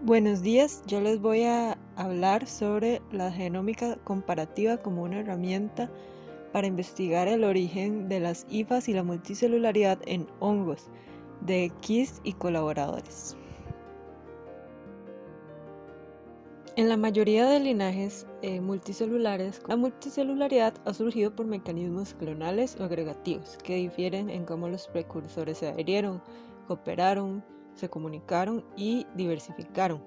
Buenos días, yo les voy a hablar sobre la genómica comparativa como una herramienta para investigar el origen de las hifas y la multicelularidad en hongos de Kiss y colaboradores. En la mayoría de linajes multicelulares, la multicelularidad ha surgido por mecanismos clonales o agregativos que difieren en cómo los precursores se adherieron, cooperaron, se comunicaron y diversificaron.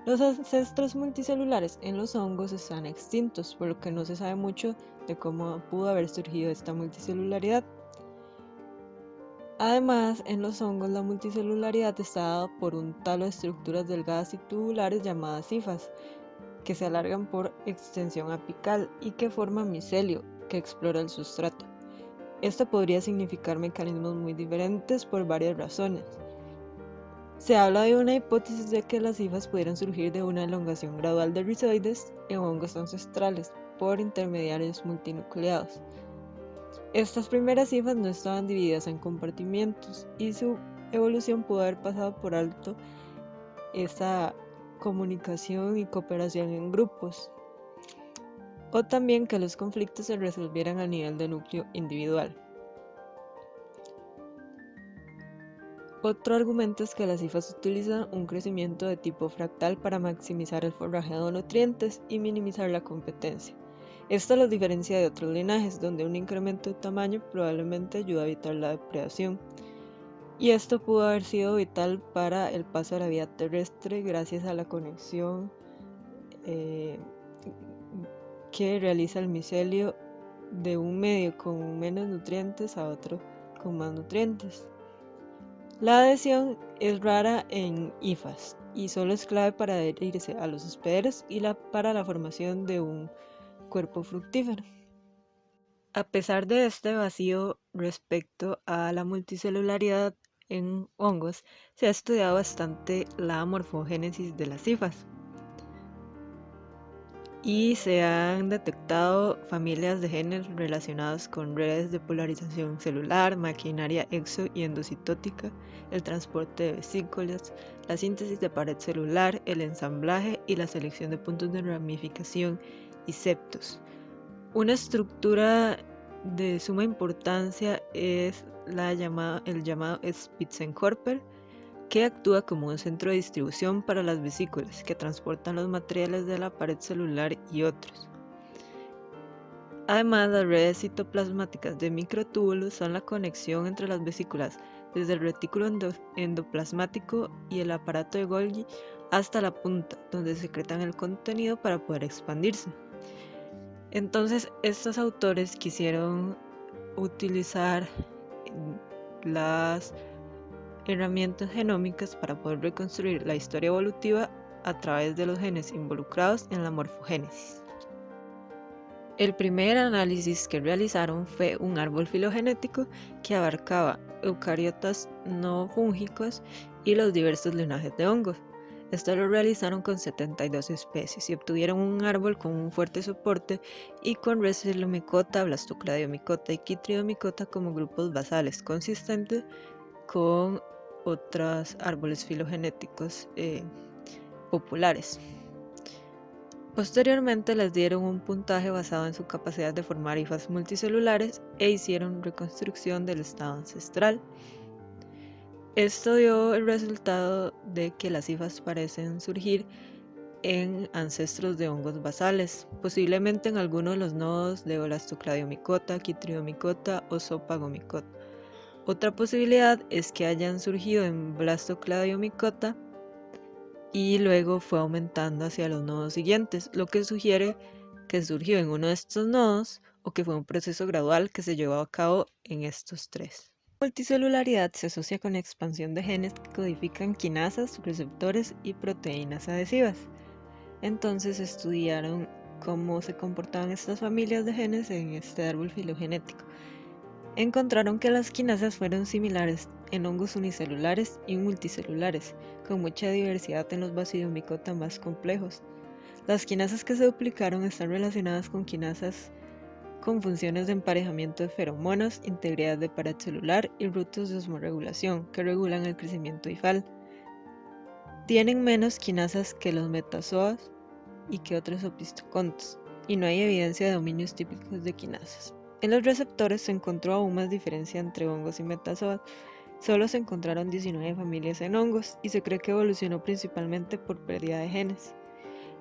Los ancestros multicelulares en los hongos están extintos, por lo que no se sabe mucho de cómo pudo haber surgido esta multicelularidad. Además, en los hongos la multicelularidad está dada por un talo de estructuras delgadas y tubulares llamadas hifas, que se alargan por extensión apical y que forman micelio, que explora el sustrato. Esto podría significar mecanismos muy diferentes por varias razones. Se habla de una hipótesis de que las hifas pudieran surgir de una elongación gradual de rizoides en hongos ancestrales por intermediarios multinucleados. Estas primeras hifas no estaban divididas en compartimientos y su evolución pudo haber pasado por alto esa comunicación y cooperación en grupos, o también que los conflictos se resolvieran a nivel de núcleo individual. Otro argumento es que las hifas utilizan un crecimiento de tipo fractal para maximizar el forrajeo de nutrientes y minimizar la competencia. Esto los diferencia de otros linajes, donde un incremento de tamaño probablemente ayuda a evitar la depredación. Y esto pudo haber sido vital para el paso a la vida terrestre gracias a la conexión que realiza el micelio de un medio con menos nutrientes a otro con más nutrientes. La adhesión es rara en hifas y solo es clave para adherirse a los hospederos y para la formación de un cuerpo fructífero. A pesar de este vacío respecto a la multicelularidad en hongos, se ha estudiado bastante la morfogénesis de las hifas y se han detectado familias de genes relacionados con redes de polarización celular, maquinaria exo y endocitótica, el transporte de vesículas, la síntesis de pared celular, el ensamblaje y la selección de puntos de ramificación y septos. Una estructura de suma importancia es el llamado Spitzenkörper, que actúa como un centro de distribución para las vesículas que transportan los materiales de la pared celular y otros. Además, las redes citoplasmáticas de microtúbulos son la conexión entre las vesículas desde el retículo endoplasmático y el aparato de Golgi hasta la punta, donde secretan el contenido para poder expandirse. Entonces, estos autores quisieron utilizar las herramientas genómicas para poder reconstruir la historia evolutiva a través de los genes involucrados en la morfogénesis. El primer análisis que realizaron fue un árbol filogenético que abarcaba eucariotas no fúngicos y los diversos linajes de hongos. Esto lo realizaron con 72 especies y obtuvieron un árbol con un fuerte soporte y con Rhizomycota, Blastocladiomycota y Chytriomycota como grupos basales, consistentes con otros árboles filogenéticos populares. Posteriormente les dieron un puntaje basado en su capacidad de formar hifas multicelulares e hicieron reconstrucción del estado ancestral. Esto dio el resultado de que las hifas parecen surgir en ancestros de hongos basales, posiblemente en alguno de los nodos de Blastocladiomycota, Chytriomycota o Zopagomycota. Otra posibilidad es que hayan surgido en Blastocladiomycota y luego fue aumentando hacia los nodos siguientes, lo que sugiere que surgió en uno de estos nodos o que fue un proceso gradual que se llevó a cabo en estos tres. La multicelularidad se asocia con la expansión de genes que codifican quinasas, receptores y proteínas adhesivas. Entonces estudiaron cómo se comportaban estas familias de genes en este árbol filogenético. Encontraron que las quinasas fueron similares en hongos unicelulares y multicelulares, con mucha diversidad en los Basidiomycota más complejos. Las quinasas que se duplicaron están relacionadas con quinasas con funciones de emparejamiento de feromonas, integridad de pared celular y rutas de osmorregulación que regulan el crecimiento hifal. Tienen menos quinasas que los metazoas y que otros opistocontos, y no hay evidencia de dominios típicos de quinasas. En los receptores se encontró aún más diferencia entre hongos y metazoas. Solo se encontraron 19 familias en hongos y se cree que evolucionó principalmente por pérdida de genes.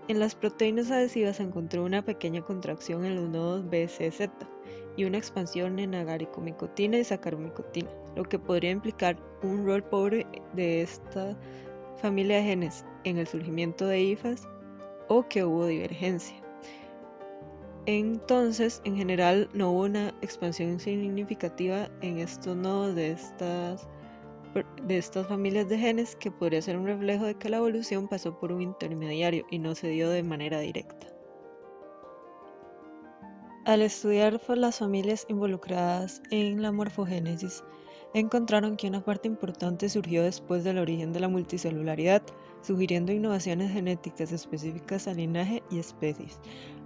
En las proteínas adhesivas se encontró una pequeña contracción en los nodos BCZ y una expansión en agaricomicotina y sacaromicotina, lo que podría implicar un rol pobre de esta familia de genes en el surgimiento de hifas o que hubo divergencia. Entonces, en general, no hubo una expansión significativa en estos nodos de estas familias de genes, que podría ser un reflejo de que la evolución pasó por un intermediario y no se dio de manera directa. Al estudiar las familias involucradas en la morfogénesis, encontraron que una parte importante surgió después del origen de la multicelularidad, sugiriendo innovaciones genéticas específicas al linaje y especies,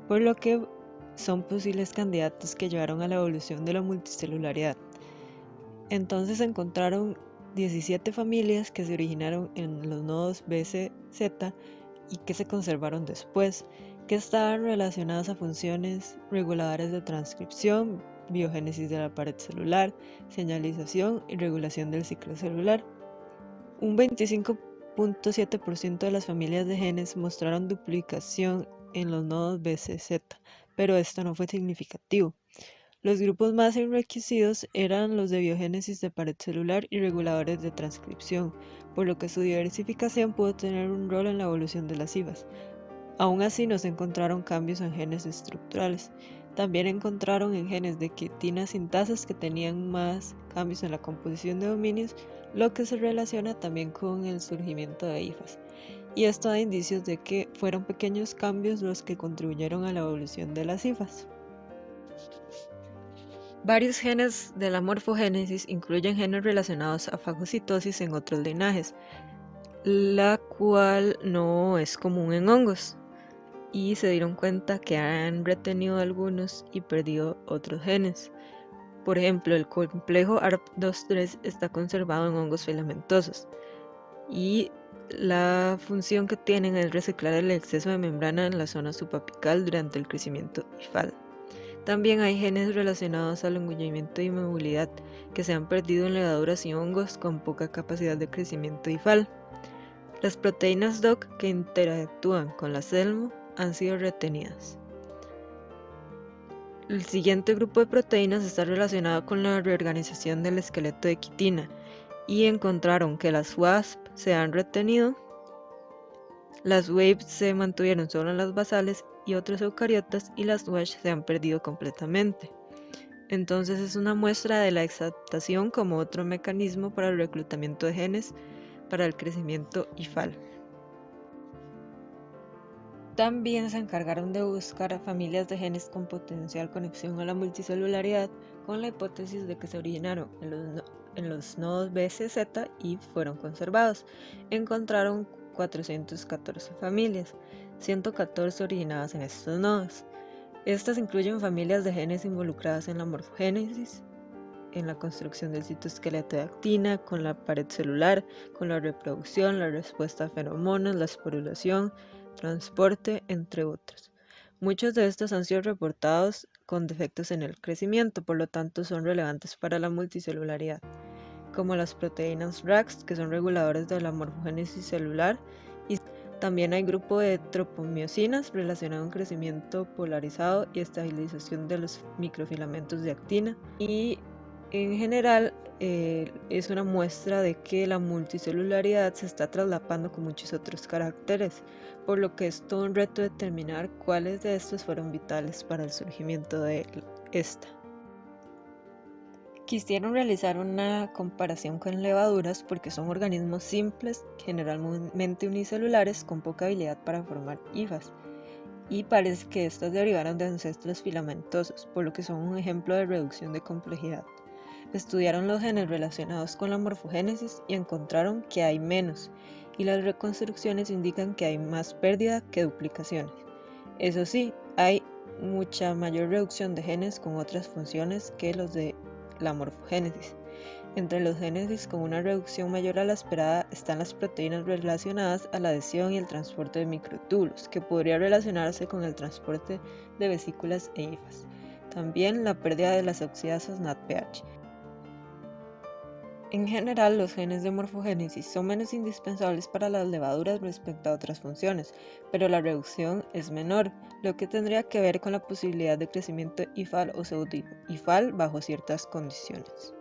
por lo que son posibles candidatos que llevaron a la evolución de la multicelularidad. Entonces encontraron 17 familias que se originaron en los nodos BCZ y que se conservaron después, que estaban relacionadas a funciones reguladoras de transcripción, biogénesis de la pared celular, señalización y regulación del ciclo celular. Un 25.7% de las familias de genes mostraron duplicación en los nodos BCZ, pero esto no fue significativo. Los grupos más enriquecidos eran los de biogénesis de pared celular y reguladores de transcripción, por lo que su diversificación pudo tener un rol en la evolución de las hifas. Aún así, no se encontraron cambios en genes estructurales. También encontraron en genes de quitina sintasas que tenían más cambios en la composición de dominios, lo que se relaciona también con el surgimiento de hifas. Y esto da indicios de que fueron pequeños cambios los que contribuyeron a la evolución de las hifas. Varios genes de la morfogénesis incluyen genes relacionados a fagocitosis en otros linajes, la cual no es común en hongos, y se dieron cuenta que han retenido algunos y perdido otros genes. Por ejemplo, el complejo ARP23 está conservado en hongos filamentosos y la función que tienen es reciclar el exceso de membrana en la zona subapical durante el crecimiento hifal. También hay genes relacionados al engullimiento y movilidad que se han perdido en levaduras y hongos con poca capacidad de crecimiento hifal. Las proteínas DOC que interactúan con la CELMO han sido retenidas. El siguiente grupo de proteínas está relacionado con la reorganización del esqueleto de quitina y encontraron que las WASP se han retenido, las WAVE se mantuvieron solo en las basales y otros eucariotas, y las WASH se han perdido completamente. Entonces es una muestra de la exaptación como otro mecanismo para el reclutamiento de genes para el crecimiento hifal. También se encargaron de buscar a familias de genes con potencial conexión a la multicelularidad, con la hipótesis de que se originaron en los nodos BCZ y fueron conservados. Encontraron 414 familias, 114 originadas en estos nodos. Estas incluyen familias de genes involucradas en la morfogénesis, en la construcción del citoesqueleto de actina, con la pared celular, con la reproducción, la respuesta a feromonas, la esporulación, transporte, entre otros. Muchos de estos han sido reportados con defectos en el crecimiento, por lo tanto son relevantes para la multicelularidad, como las proteínas RAX, que son reguladores de la morfogénesis celular, y también hay grupo de tropomiosinas relacionado con crecimiento polarizado y estabilización de los microfilamentos de actina, y en general es una muestra de que la multicelularidad se está traslapando con muchos otros caracteres, por lo que es todo un reto determinar cuáles de estos fueron vitales para el surgimiento de esta. Quisieron realizar una comparación con levaduras porque son organismos simples, generalmente unicelulares, con poca habilidad para formar hifas, y parece que estos derivaron de ancestros filamentosos, por lo que son un ejemplo de reducción de complejidad. Estudiaron los genes relacionados con la morfogénesis y encontraron que hay menos, y las reconstrucciones indican que hay más pérdida que duplicaciones. Eso sí, hay mucha mayor reducción de genes con otras funciones que los de la morfogénesis. Entre los genes con una reducción mayor a la esperada están las proteínas relacionadas a la adhesión y el transporte de microtúbulos, que podría relacionarse con el transporte de vesículas e hifas. También la pérdida de las oxidasas NADPH. En general, los genes de morfogénesis son menos indispensables para las levaduras respecto a otras funciones, pero la reducción es menor, lo que tendría que ver con la posibilidad de crecimiento hifal o pseudo-hifal bajo ciertas condiciones.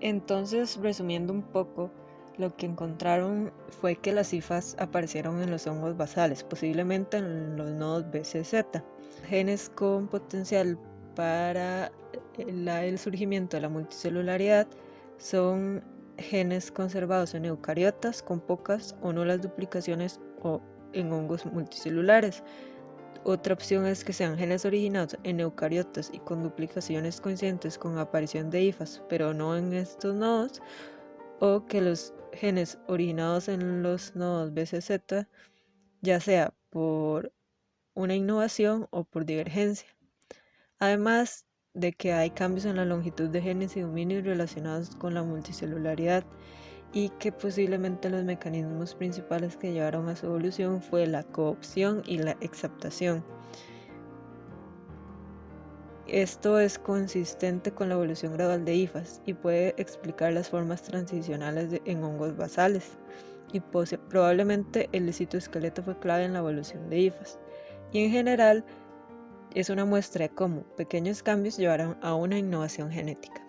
Entonces, resumiendo un poco, lo que encontraron fue que las hifas aparecieron en los hongos basales, posiblemente en los nodos BCZ. Genes con potencial para el surgimiento de la multicelularidad son genes conservados en eucariotas con pocas o nulas duplicaciones o en hongos multicelulares. Otra opción es que sean genes originados en eucariotas y con duplicaciones coincidentes con aparición de hifas, pero no en estos nodos, o que los genes originados en los nodos BCZ, ya sea por una innovación o por divergencia. Además de que hay cambios en la longitud de genes y dominios relacionados con la multicelularidad y que posiblemente los mecanismos principales que llevaron a su evolución fue la coopción y la exaptación. Esto es consistente con la evolución gradual de hifas y puede explicar las formas transicionales en hongos basales, y probablemente el citoesqueleto fue clave en la evolución de hifas. Y en general es una muestra de cómo pequeños cambios llevaron a una innovación genética.